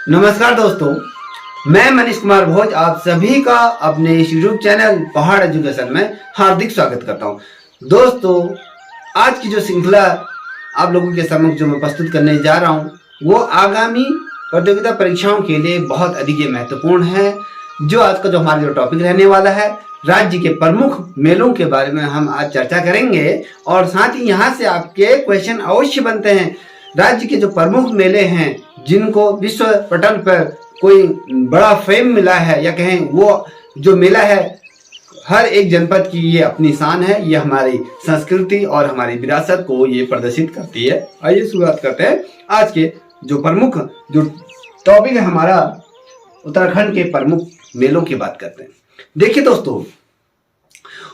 नमस्कार दोस्तों, मैं मनीष कुमार भोज आप सभी का अपने इस यूट्यूब चैनल पहाड़ एजुकेशन में हार्दिक स्वागत करता हूं। दोस्तों, आज की जो श्रृंखला आप लोगों के समक्ष जो मैं प्रस्तुत करने जा रहा हूं वो आगामी प्रतियोगिता परीक्षाओं के लिए बहुत अधिक महत्वपूर्ण है। जो आज का जो हमारा जो टॉपिक रहने वाला है, राज्य के प्रमुख मेलों के बारे में हम आज चर्चा करेंगे और साथ ही यहाँ से आपके क्वेश्चन अवश्य बनते हैं। राज्य के जो प्रमुख मेले हैं जिनको विश्व पटल पर कोई बड़ा फेम मिला है या कहें वो जो मेला है हर एक जनपद की ये अपनी शान है, ये हमारी संस्कृति और हमारी विरासत को ये प्रदर्शित करती है। आइए शुरुआत करते हैं आज के जो प्रमुख जो टॉपिक है हमारा, उत्तराखंड के प्रमुख मेलों की बात करते हैं। देखिए दोस्तों,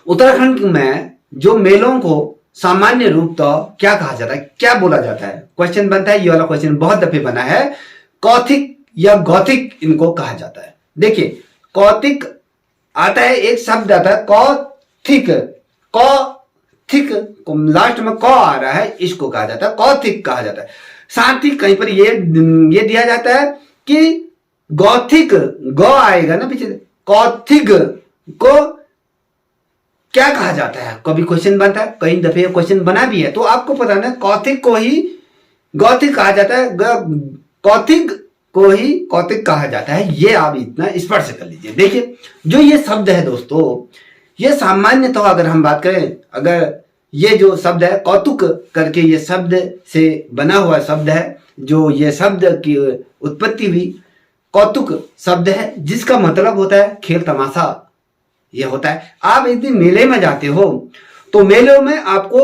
उत्तराखंड में जो मेलों को सामान्य रूप तो क्या कहा जाता है, क्या बोला जाता है, क्वेश्चन बनता है। ये वाला क्वेश्चन बहुत दफे बना है। कौथिक या गौथिक इनको कहा जाता है। देखिए, कौथिक आता है, एक शब्द आता है कौथिक, कौथिक लास्ट में क आ रहा है, इसको कहा जाता है कौथिक कहा जाता है। साथ ही कहीं पर ये दिया जाता है कि गौथिक गौ आएगा ना पीछे, कौथिक को क्या कहा जाता है, कभी क्वेश्चन बनता है, कई दफे क्वेश्चन बना भी है, तो आपको पता ना कौथिक को ही गौथिक कहा जाता है, कौथिक को ही कौथिक कहा जाता है। ये आप इतना स्पष्ट कर लीजिए। देखिए, जो ये शब्द है दोस्तों, ये सामान्य तो अगर हम बात करें, अगर ये जो शब्द है कौतुक करके ये शब्द से बना हुआ शब्द है, जो ये शब्द की उत्पत्ति हुई कौतुक शब्द है, जिसका मतलब होता है खेल तमाशा। ये होता है, आप एक दिन मेले में जाते हो तो मेलों में आपको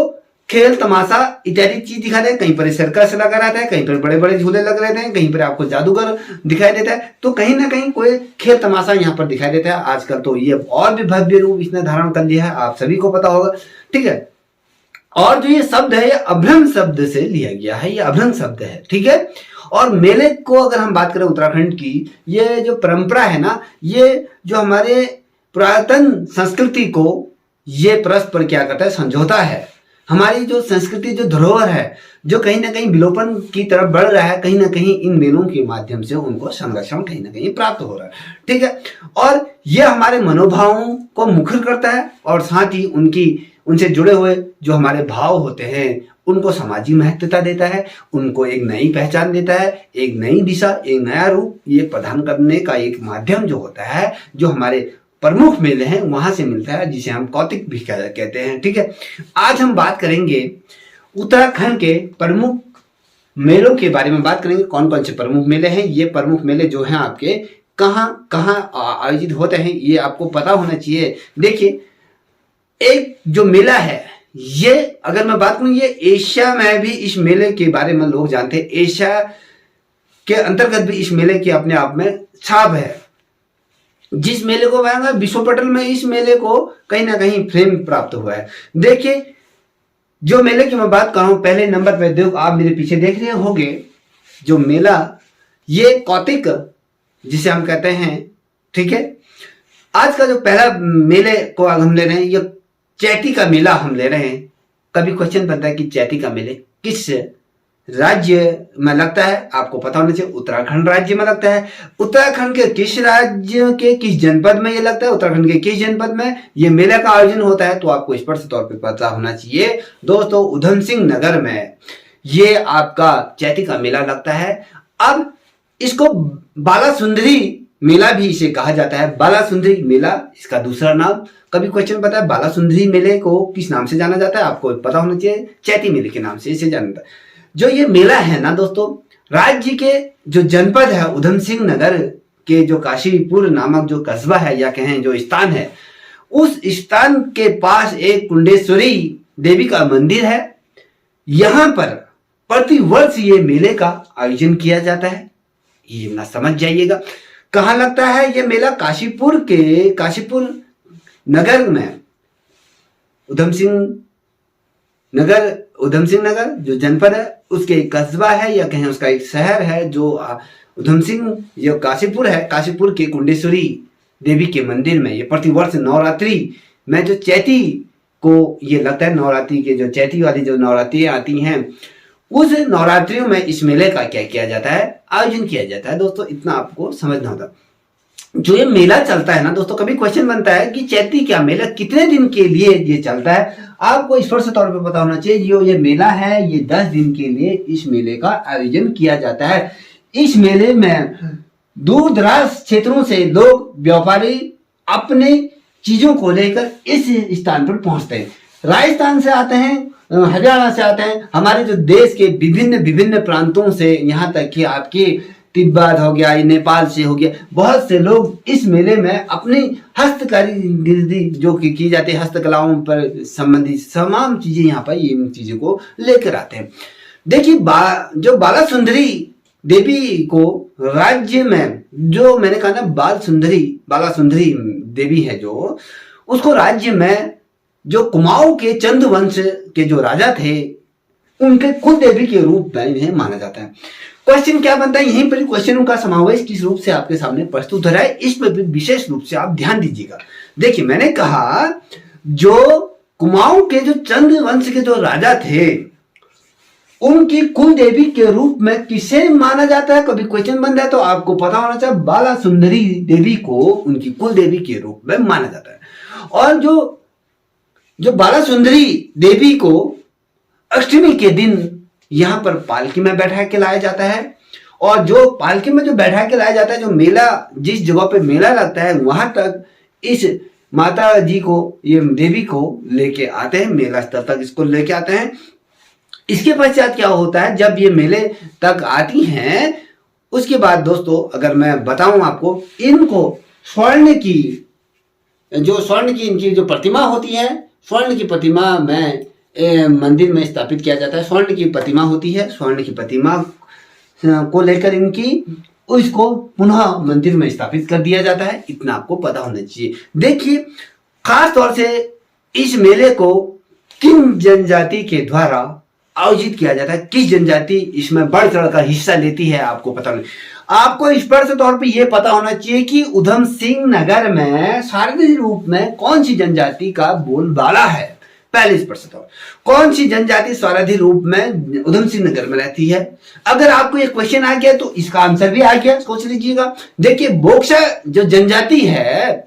खेल तमाशा इत्यादि चीज दिखा दे। कहीं पर सर्कस लगा रहता है, कहीं पर बड़े बड़े झूले लग रहते हैं, कहीं पर आपको जादूगर दिखाई देता है, तो कहीं ना कहीं कोई खेल तमाशा यहाँ पर दिखाई देता है। आजकल तो ये और भी भव्य रूप इसने धारण कर लिया है, आप सभी को पता होगा, ठीक है। और जो ये शब्द है ये अभ्रंग शब्द से लिया गया है, ये अभ्रंग शब्द है, ठीक है। और मेले को अगर हम बात करें उत्तराखंड की, ये जो परंपरा है ना, ये जो हमारे पुरातन संस्कृति को ये परस्पर क्या करता है, समझौता है। हमारी जो संस्कृति जो धरोहर है, जो कहीं ना कहीं विलोपन की तरफ बढ़ रहा है, कहीं ना कहीं इन मेलों के माध्यम से उनको संरक्षण कहीं ना कहीं प्राप्त हो रहा है, ठीक है। और ये हमारे मनोभावों को मुखर करता है और साथ ही उनसे जुड़े हुए जो हमारे भाव होते हैं उनको सामाजिक महत्वता देता है, उनको एक नई पहचान देता है, एक नई दिशा, एक नया रूप ये प्रदान करने का एक माध्यम जो होता है, जो हमारे प्रमुख मेले हैं वहां से मिलता है, जिसे हम कौतिक भी कहते हैं, ठीक है। आज हम बात करेंगे उत्तराखंड के प्रमुख मेलों के बारे में बात करेंगे। कौन कौन से प्रमुख मेले हैं, ये प्रमुख मेले जो हैं आपके कहां कहां आयोजित होते हैं ये आपको पता होना चाहिए। देखिए, एक जो मेला है ये अगर मैं बात करूं, ये एशिया में भी इस मेले के बारे में लोग जानते हैं। एशिया के अंतर्गत भी इस मेले की अपने आप में छाप है। जिस मेले को बनाया विश्व पटल में, इस मेले को कहीं ना कहीं फ्रेम प्राप्त हुआ है। देखिए, जो मेले की मैं बात कर रहा हूं, पहले नंबर पे देखो, आप मेरे पीछे देख रहे होंगे जो मेला, ये कौतिक जिसे हम कहते हैं, ठीक है। आज का जो पहला मेले को हम ले रहे हैं, ये चैती का मेला हम ले रहे हैं। कभी क्वेश्चन बनता है कि चैती का मेले किस राज्य में लगता है, आपको पता होना चाहिए उत्तराखंड राज्य में लगता है। उत्तराखंड के किस राज्य के किस जनपद में ये लगता है, उत्तराखंड के किस जनपद में ये मेले का आयोजन होता है, तो आपको स्पष्ट तौर पर पता होना चाहिए दोस्तों, उधम सिंह नगर में ये आपका चैती का मेला लगता है। अब इसको बाला सुंदरी मेला भी इसे कहा जाता है, बाला सुंदरी मेला इसका दूसरा नाम। कभी क्वेश्चन पता है बाला सुंदरी मेले को किस नाम से जाना जाता है, आपको पता होना चाहिए चैती मेले के नाम से इसे जाना जाता है। जो ये मेला है ना दोस्तों, राज्य के जो जनपद है उधम सिंह नगर के जो काशीपुर नामक जो कस्बा है या कहें जो स्थान है, उस स्थान के पास एक कुंडेश्वरी देवी का मंदिर है। यहां पर प्रति वर्ष ये मेले का आयोजन किया जाता है, ये ना समझ जाइएगा। कहां लगता है ये मेला, काशीपुर नगर में, उधम सिंह नगर जो जनपद है उसके एक कस्बा है या कहें उसका एक शहर है जो उधम सिंह, जो काशीपुर है, काशीपुर के कुंडेश्वरी देवी के मंदिर में ये प्रतिवर्ष नवरात्रि में जो चैती को ये लगता है, नवरात्रि के जो चैती वाली जो नवरात्रि आती हैं उस नवरात्रियों में इस मेले का क्या किया जाता है, आयोजन किया जाता है। दोस्तों इतना आपको समझना होता। जो ये मेला चलता है ना दोस्तों, कभी क्वेश्चन बनता है कि चैती क्या मेला कितने दिन के लिए ये चलता है, आपको स्पष्ट तौर पे पता होना चाहिए। जो ये मेला है ये 10 दिन के लिए इस मेले का आयोजन किया जाता है। इस मेले में दूर दराज क्षेत्रों से लोग, व्यापारी अपने चीजों को लेकर इस स्थान पर पहुंचते हैं। राजस्थान से आते हैं, हरियाणा से आते हैं, हमारे जो देश के विभिन्न विभिन्न प्रांतों से, यहाँ तक कि आपके तिब्बत हो गया, नेपाल से हो गया, बहुत से लोग इस मेले में अपनी हस्तकारी जो की जाती है, हस्तकलाओं पर संबंधित तमाम चीजें यहाँ पर इन चीजों को लेकर आते हैं। देखिए जो बाला सुंदरी देवी को राज्य में, जो मैंने कहा ना बाला सुंदरी देवी है, जो उसको राज्य में जो कुमाऊं के चंद वंश के जो राजा थे उनके कुल देवी के रूप में इन्हें माना जाता है। क्वेश्चन क्या बनता है, यहीं पर क्वेश्चनों का समावेश किस रूप से आपके सामने प्रस्तुत हो रहा है, इस पर भी विशेष रूप से आप ध्यान दीजिएगा। देखिए मैंने कहा जो कुमाऊं के जो चंद वंश के जो राजा थे उनकी कुल देवी के रूप में किसे माना जाता है, कभी क्वेश्चन बन जाए तो आपको पता होना चाहिए, बाला सुंदरी देवी को उनकी कुल देवी के रूप में माना जाता है। और जो बाला सुंदरी देवी को अष्टमी के दिन यहां पर पालकी में बैठा के लाया जाता है। और जो पालकी में जो बैठा के लाया जाता है, जो मेला जिस जगह पे मेला लगता है वहां तक इस माता जी को, ये देवी को लेके आते हैं, मेला स्थल तक इसको लेके आते हैं। इसके पश्चात क्या होता है, जब ये मेले तक आती हैं उसके बाद दोस्तों अगर मैं बताऊं आपको, इनको स्वर्ण की इनकी जो प्रतिमा होती है, स्वर्ण की प्रतिमा में मंदिर में स्थापित किया जाता है। स्वर्ण की प्रतिमा होती है, स्वर्ण की प्रतिमा को लेकर इनकी उसको पुनः मंदिर में स्थापित कर दिया जाता है। इतना आपको पता होना चाहिए। देखिए खास तौर से इस मेले को किन जनजाति के द्वारा आयोजित किया जाता है, किस जनजाति इसमें बढ़ चढ़ कर हिस्सा लेती है, आपको पता नहीं। आपको स्पष्ट तौर पे यह पता होना चाहिए कि उधम सिंह नगर में शारीरिक रूप में कौन सी जनजाति का बोलबाला है। पहले स्पष्ट तौर, कौन सी जनजाति स्वाराधि रूप में उधम सिंह नगर में रहती है। अगर आपको एक क्वेश्चन आ गया तो इसका आंसर भी आ गया, सोच लीजिएगा। देखिए बोक्सा जो जनजाति है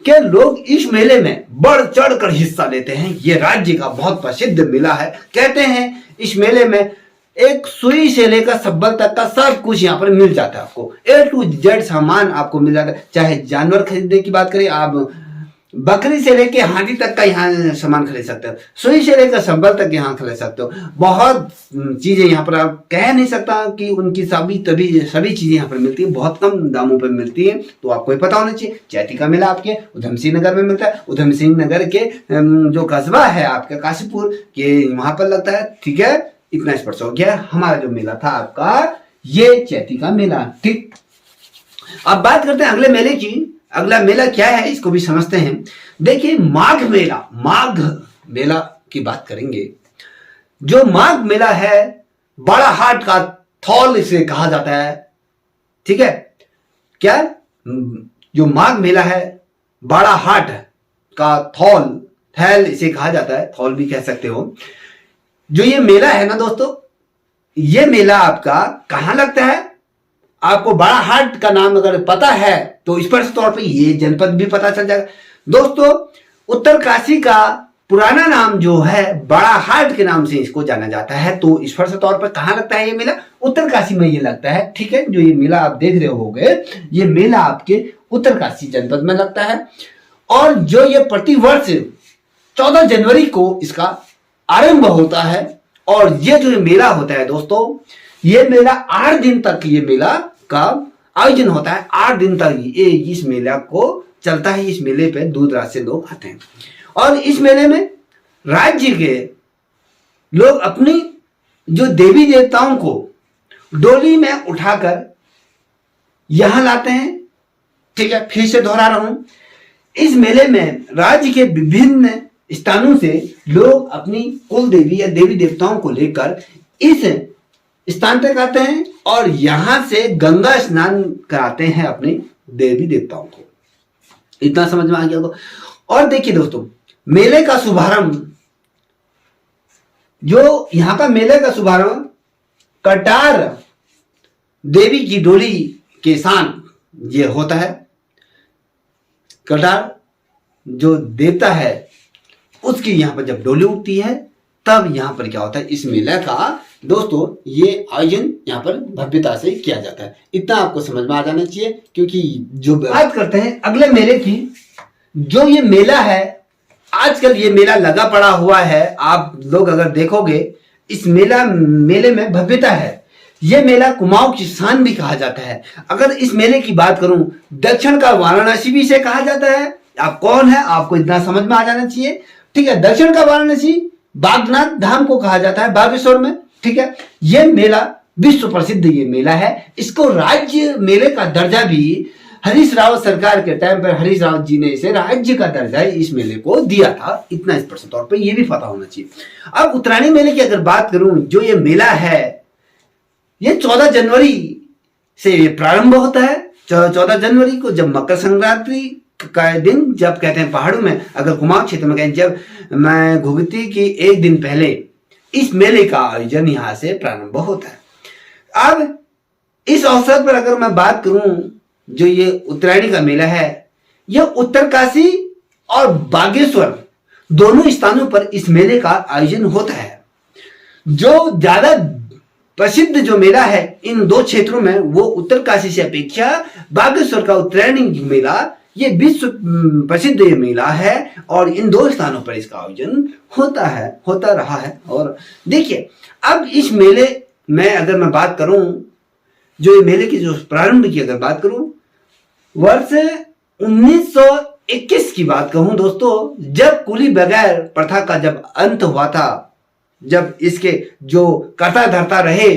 के लोग इस मेले में बढ़ चढ़ कर हिस्सा लेते हैं। ये राज्य का बहुत प्रसिद्ध मेला है। कहते हैं इस मेले में एक सुई से लेकर सब्बल तक का सब कुछ यहाँ पर मिल जाता है। आपको A to Z सामान आपको मिल जाता है। चाहे जानवर खरीदने की बात करें, आप बकरी से लेके हाथी तक का यहाँ सामान खरीद सकते हो, सुई से लेकर सब्बल तक यहाँ खरीद सकते हो। बहुत चीजें यहाँ पर आप कह नहीं सकता कि उनकी सभी चीजें यहाँ पर मिलती है, बहुत कम दामों पर मिलती है। तो आपको ये पता होना चाहिए। चैती का मेला आपके उधम सिंह नगर में मिलता है। उधम सिंह नगर के जो कस्बा है आपका काशीपुर के, वहां पर लगता है। ठीक है, इतना स्पष्ट हो गया। हमारा जो मेला था आपका ये चैती का मेला। ठीक, अब बात करते हैं अगले मेले की। अगला मेला क्या है इसको भी समझते हैं। देखिए माघ मेला की बात करेंगे। जो माघ मेला है, बड़ा हाट का थौल इसे कहा जाता है। ठीक है, क्या जो माघ मेला है, बड़ा हाट का थैल इसे कहा जाता है, थौल भी कह सकते हो। जो ये मेला है ना दोस्तों, ये मेला आपका कहां लगता है, आपको बड़ा हाट का नाम अगर पता है तो स्पष्ट तौर पे ये जनपद भी पता चल जाएगा। दोस्तों उत्तर काशी का पुराना नाम जो है बड़ा हाट के नाम से इसको जाना जाता है। तो स्पष्ट तौर पर कहां लगता है ये मेला, उत्तर काशी में ये लगता है। ठीक है, जो ये मेला आप देख रहे होगे, ये मेला आपके उत्तर काशी जनपद में लगता है। और जो ये प्रतिवर्ष 14 जनवरी को इसका आरंभ होता है। और ये जो मेला होता है दोस्तों, ये मेला 8 दिन तक ये मेला का आयोजन होता है। 8 दिन तक ये इस मेला को चलता है। इस मेले पे दूर दराज से लोग आते हैं। और इस मेले में राज्य के लोग अपनी जो देवी देवताओं को डोली में उठाकर यहां लाते हैं। ठीक है, फिर से दोहरा रहा हूं, इस मेले में राज्य के विभिन्न स्थानों से लोग अपनी कुल देवी या देवी देवताओं को लेकर इस स्थान तक आते हैं और यहां से गंगा स्नान कराते हैं अपने देवी देवताओं को। इतना समझ में आ गया होगा। और देखिए दोस्तों, मेले का शुभारंभ, जो यहां का मेले का शुभारंभ कटार देवी की डोली के स्थान ये होता है। कटार जो देवता है उसकी यहां पर जब डोली उठती है तब यहां पर क्या होता है, इस मेला का दोस्तों ये आयोजन यहाँ पर भव्यता से किया जाता है। इतना आपको समझ में आ जाना चाहिए, क्योंकि जो बात करते हैं अगले मेले की, जो ये मेला है आजकल ये मेला लगा पड़ा हुआ है। आप लोग अगर देखोगे इस मेले में भव्यता है। ये मेला कुमाऊं की शान भी कहा जाता है। अगर इस मेले की बात करूं, दक्षिण का वाराणसी भी इसे कहा जाता है। आप कौन है आपको इतना समझ में आ जाना चाहिए, ठीक है। दक्षिण का वाराणसी बागनाथ धाम को कहा जाता है बागेश्वर में, ठीक है। ये मेला विश्व प्रसिद्ध ये मेला है। इसको राज्य मेले का दर्जा भी हरीश रावत सरकार के टाइम पर हरीश रावत जी ने इसे राज्य का दर्जा इस मेले को दिया था। इतना स्पष्ट तौर पर यह भी पता होना चाहिए। अब उत्तरायणी मेले की अगर बात करूं, जो ये मेला है ये 14 जनवरी से ये प्रारंभ होता है। 14 जनवरी को जब मकर संक्रांति का दिन, जब कहते हैं पहाड़ों में, अगर कुमाऊं क्षेत्र में कहें, जब मैं घुघुती की एक दिन पहले इस मेले का आयोजन यहां से प्रारंभ होता है। अब इस अवसर पर अगर मैं बात करूं, जो ये उत्तरायणी का मेला है यह उत्तरकाशी और बागेश्वर दोनों स्थानों पर इस मेले का आयोजन होता है। जो ज्यादा प्रसिद्ध जो मेला है इन दो क्षेत्रों में, वो उत्तरकाशी से अपेक्षा बागेश्वर का उत्तरायणी मेला ये विश्व प्रसिद्ध ये मेला है और इन दो स्थानों पर इसका आयोजन होता रहा है। और देखिए अब इस मेले में अगर मैं बात करूं, जो ये मेले की जो प्रारंभ की अगर बात करूं, वर्ष 1921 की बात कहूं दोस्तों, जब कुली बगैर प्रथा का जब अंत हुआ था, जब इसके जो कर्ता धर्ता रहे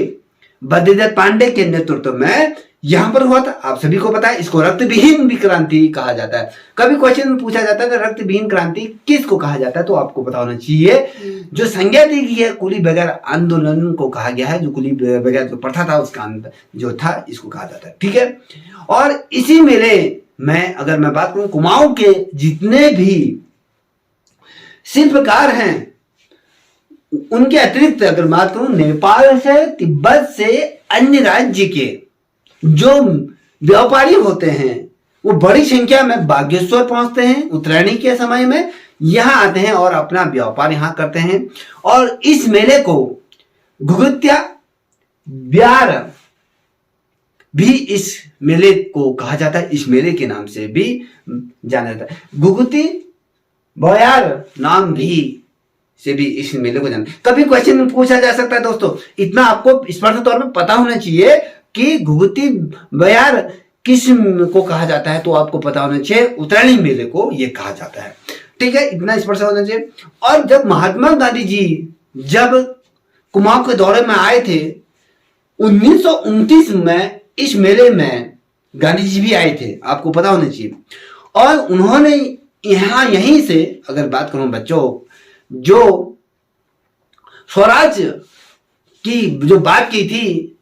बद्रीदत्त पांडे के नेतृत्व में यहां पर हुआ था। आप सभी को पता है इसको रक्तविहीन क्रांति कहा जाता है। कभी क्वेश्चन पूछा जाता है कि रक्तविहीन क्रांति किसको कहा जाता है, तो आपको पता होना चाहिए जो संज्ञा दी गई है कुली बगैर आंदोलन को कहा गया है। जो कुली बगैर जो प्रथा था उसका अंत जो था इसको कहा जाता है, ठीक है। और इसी मेले में अगर मैं बात करूं, कुमाऊं के जितने भी शिल्पकार हैं उनके अतिरिक्त अगर बात करूं, नेपाल से, तिब्बत से, अन्य राज्य के जो व्यापारी होते हैं वो बड़ी संख्या में बागेश्वर पहुंचते हैं। उत्तरायणी के समय में यहां आते हैं और अपना व्यापार यहां करते हैं। और इस मेले को घुघुतिया ब्यार भी इस मेले को कहा जाता है। इस मेले के नाम से भी जाना जाता है। घुघुती बयार नाम भी से भी इस मेले को जानते। कभी क्वेश्चन पूछा जा सकता है दोस्तों, इतना आपको स्पष्ट तौर पर पता होना चाहिए कि घुघुती बयार किस को कहा जाता है, तो आपको पता होना चाहिए उत्तरायणी मेले को यह कहा जाता है, ठीक है। इतना स्पष्ट होना चाहिए। और जब महात्मा गांधी जी जब कुमाऊं के दौरे में आए थे 1929 में, इस मेले में गांधी जी भी आए थे, आपको पता होना चाहिए। और उन्होंने यहीं से अगर बात करूं बच्चों, जो स्वराज की जो बात की थी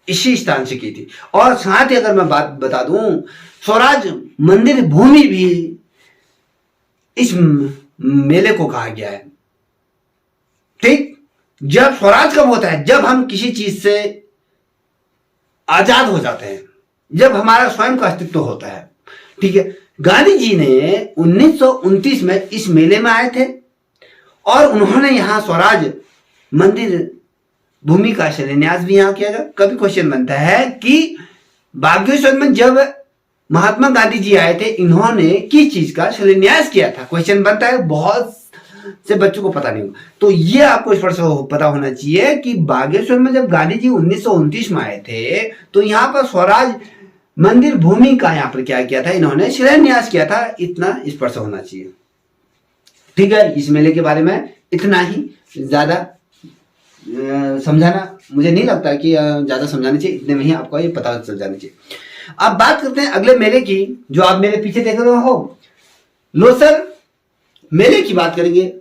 इसी स्थान से की थी। और साथ ही अगर मैं बात बता दूं, स्वराज मंदिर भूमि भी इस मेले को कहा गया है, ठीक। जब स्वराज कब होता है, जब हम किसी चीज से आजाद हो जाते हैं, जब हमारा स्वयं का अस्तित्व होता है, ठीक है। गांधी जी ने 1929 में इस मेले में आए थे और उन्होंने यहां स्वराज मंदिर भूमि का शिलान्यास भी यहां किया गया। कभी क्वेश्चन बनता है कि बागेश्वर में जब महात्मा गांधी जी आए थे इन्होंने किस चीज का शिलान्यास किया था, क्वेश्चन बनता है। बहुत से बच्चों को पता नहीं होगा, तो ये आपको स्पष्ट पता होना चाहिए कि बागेश्वर में जब गांधी जी 1929 में आए थे तो यहाँ पर स्वराज मंदिर भूमि का यहाँ पर क्या किया था, इन्होंने शिलान्यास किया था। इतना स्पष्ट होना चाहिए, ठीक है। इस मेले के बारे में इतना ही, ज्यादा समझाना मुझे नहीं लगता कि ज्यादा समझाना चाहिए, इतने में ही आपको ये पता चल जाना चाहिए। अब बात करते हैं अगले मेले की, जो आप मेरे पीछे देख रहे हो, लोसर मेले की बात करेंगे।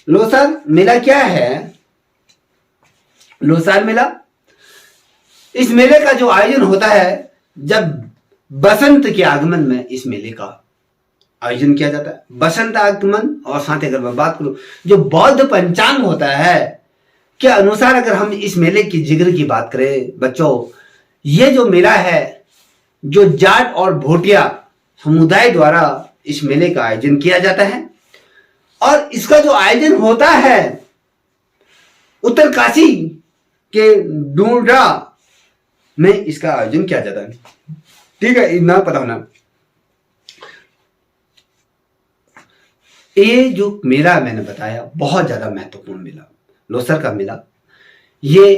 लोसर मेला क्या है? लोसार मेला, इस मेले का जो आयोजन होता है जब बसंत के आगमन में इस मेले का आयोजन किया जाता है। बसंत आगमन और साथ ही अगर मैं बात करूं जो बौद्ध पंचांग होता है के अनुसार अगर हम इस मेले की जिक्र की बात करें बच्चों, ये जो मेला है, जो जाट और भोटिया समुदाय द्वारा इस मेले का आयोजन किया जाता है, और इसका जो आयोजन होता है उत्तरकाशी के डूडा में इसका आयोजन किया जाता है। ठीक है, इतना पता होना। ये जो मेला मैंने बताया बहुत ज्यादा महत्वपूर्ण मेला, लोसर का मेला, ये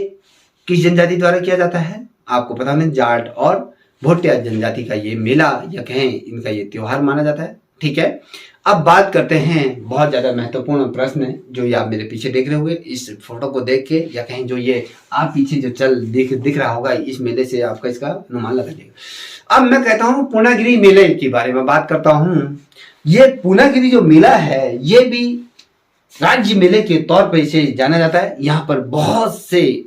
किस जनजाति द्वारा किया जाता है आपको पता नहीं, जाट और भोटिया जनजाति का ये मेला या कहें इनका ये त्योहार माना जाता है। ठीक है, अब बात करते हैं बहुत ज्यादा महत्वपूर्ण प्रश्न जो ये आप मेरे पीछे देख रहे हुए, इस फोटो को देख के या कहें जो ये आप पीछे जो चल दिख रहा होगा, इस मेले से आपका इसका अनुमान लगा जाएगा। अब मैं कहता हूं पूर्णागिरी मेले के बारे में बात करता हूं। ये पूर्णागिरी जो मेला है ये भी राज्य मेले के तौर पर इसे जाना जाता है। यहाँ पर बहुत से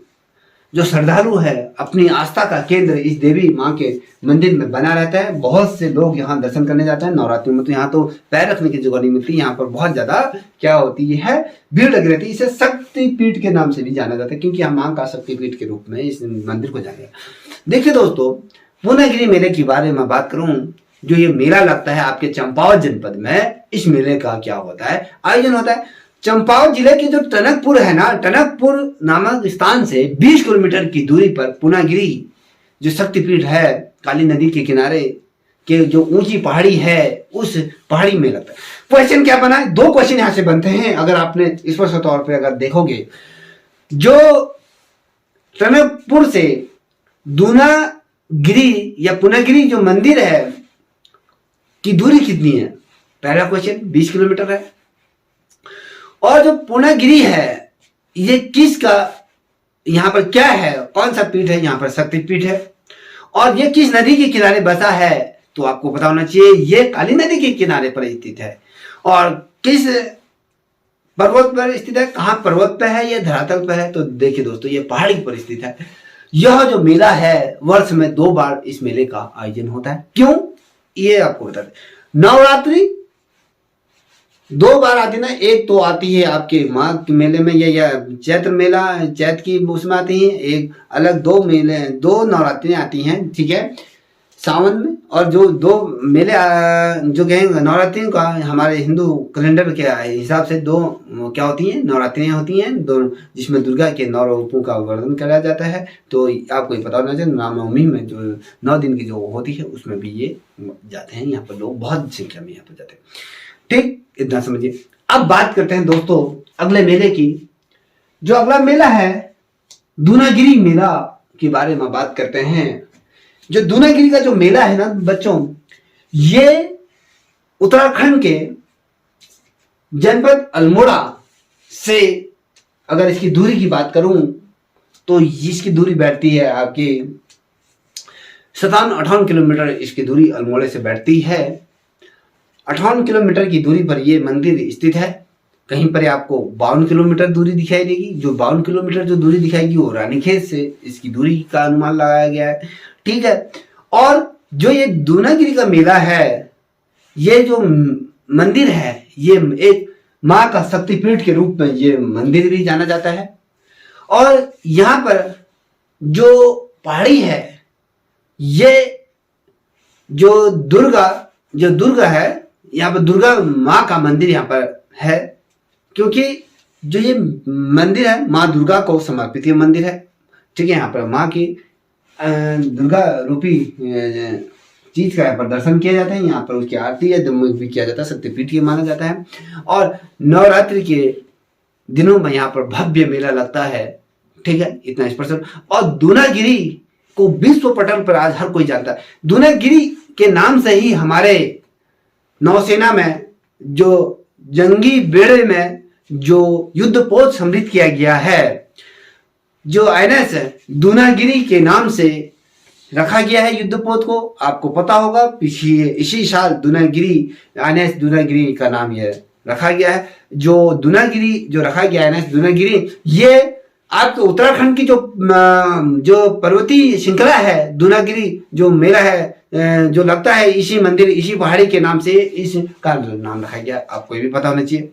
जो श्रद्धालु है अपनी आस्था का केंद्र इस देवी माँ के मंदिर में बना रहता है। बहुत से लोग यहाँ दर्शन करने जाते हैं नवरात्रि में, तो यहाँ तो पैर रखने की जगह नहीं मिलती, यहाँ पर बहुत ज्यादा क्या होती है, भीड़ लगी रहती है। इसे शक्तिपीठ के नाम से भी जाना जाता है क्योंकि हम माँ का शक्तिपीठ के रूप में इस मंदिर को जाने। देखिए दोस्तों, पूर्णागिरी मेले के बारे में बात करूं, जो ये मेला लगता है आपके चंपावत जनपद में, इस मेले का क्या होता है, आयोजन होता है। चंपावत जिले के जो टनकपुर है ना, टनकपुर नामक स्थान से 20 किलोमीटर की दूरी पर पूर्णागिरी जो शक्तिपीठ है, काली नदी के किनारे के जो ऊंची पहाड़ी है, उस पहाड़ी में लगता है। क्वेश्चन क्या बना है, 2 क्वेश्चन यहां से बनते हैं अगर आपने स्पष्ट तौर पे अगर देखोगे। जो टनकपुर से दूनागिरी या पूर्णागिरी जो मंदिर है की दूरी कितनी है, पहला क्वेश्चन 20 किलोमीटर है। और जो पूर्णागिरी है ये किसका, यहाँ पर क्या है, कौन सा पीठ है, यहाँ पर शक्तिपीठ है, और ये किस नदी के किनारे बसा है, तो आपको पता होना चाहिए ये काली नदी के किनारे पर स्थित है। और किस पर्वत पर स्थित है, कहाँ पर्वत पर है या धरातल पर है, तो देखिए दोस्तों ये पहाड़ी पर स्थित है। यह जो मेला है वर्ष में 2 बार इस मेले का आयोजन होता है। क्यों, ये आपको बता दें। नवरात्रि 2 बार आती है ना, एक तो आती है आपके माघ के मेले में या चैत्र मेला, चैत्र की उसमें आती है, एक अलग 2 मेले, 2 नवरात्रि आती हैं, ठीक है, सावन में। और जो 2 मेले जो कहेंगे नवरात्रि का हमारे हिंदू कैलेंडर के हिसाब से 2 क्या होती हैं, नवरात्रियां होती हैं, 2 जिसमें दुर्गा के 9 रूपों का वर्णन कराया जाता है। तो आपको ये पता होना चाहिए रामनवमी में जो 9 दिन की जो होती है उसमें भी ये जाते हैं, यहाँ पर लोग बहुत संख्या में यहाँ पर जाते हैं। ठीक, इतना समझिए। अब बात करते हैं दोस्तों अगले मेले की। जो अगला मेला है दूनागिरी मेला के बारे में बात करते हैं। जो दूनागिरी का जो मेला है ना बच्चों, ये उत्तराखंड के जनपद अल्मोड़ा से अगर इसकी दूरी की बात करूं तो इसकी दूरी बैठती है आपकी 57-58 किलोमीटर इसकी दूरी अल्मोड़े से बैठती है। 58 किलोमीटर की दूरी पर यह मंदिर स्थित है। कहीं पर आपको 52 किलोमीटर दूरी दिखाई देगी। जो 52 किलोमीटर जो दूरी दिखाएगी वो रानीखेत से इसकी दूरी का अनुमान लगाया गया है, ठीक है। और जो ये दूनागिरी का मेला है, ये जो मंदिर है, ये एक माँ का शक्तिपीठ के रूप में ये मंदिर भी जाना जाता है। और यहाँ पर जो पहाड़ी है, ये जो दुर्गा है, यहाँ पर दुर्गा माँ का मंदिर यहाँ पर है, क्योंकि जो ये मंदिर है माँ दुर्गा को समर्पित ये मंदिर है, ठीक है। यहाँ पर माँ की दुर्गा रूपी चीज का यहाँ पर दर्शन किया जाता है। यहाँ पर उसकी आरती है दम भी किया जाता है, शक्तिपीठ ये माना जाता है। और नवरात्रि के दिनों में यहाँ पर भव्य मेला लगता है, ठीक है, इतना स्पष्ट। और दूनागिरी को विश्व पटल पर आज हर कोई जानता है। दूनागिरी के नाम से ही हमारे नौसेना में जो जंगी बेड़े में जो युद्धपोत समृद्ध किया गया है, जो INS दूनागिरी के नाम से रखा गया है युद्धपोत को, आपको पता होगा इसी साल दूनागिरी INS दूनागिरी का नाम ये रखा गया है। जो दूनागिरी जो रखा गया है INS दूनागिरी, ये आपके उत्तराखंड की जो पर्वतीय श्रृंखला है, दूनागिरी जो मेला है जो लगता है, इसी मंदिर इसी पहाड़ी के नाम से इसका नाम रखा गया। आपको ये भी पता होना चाहिए।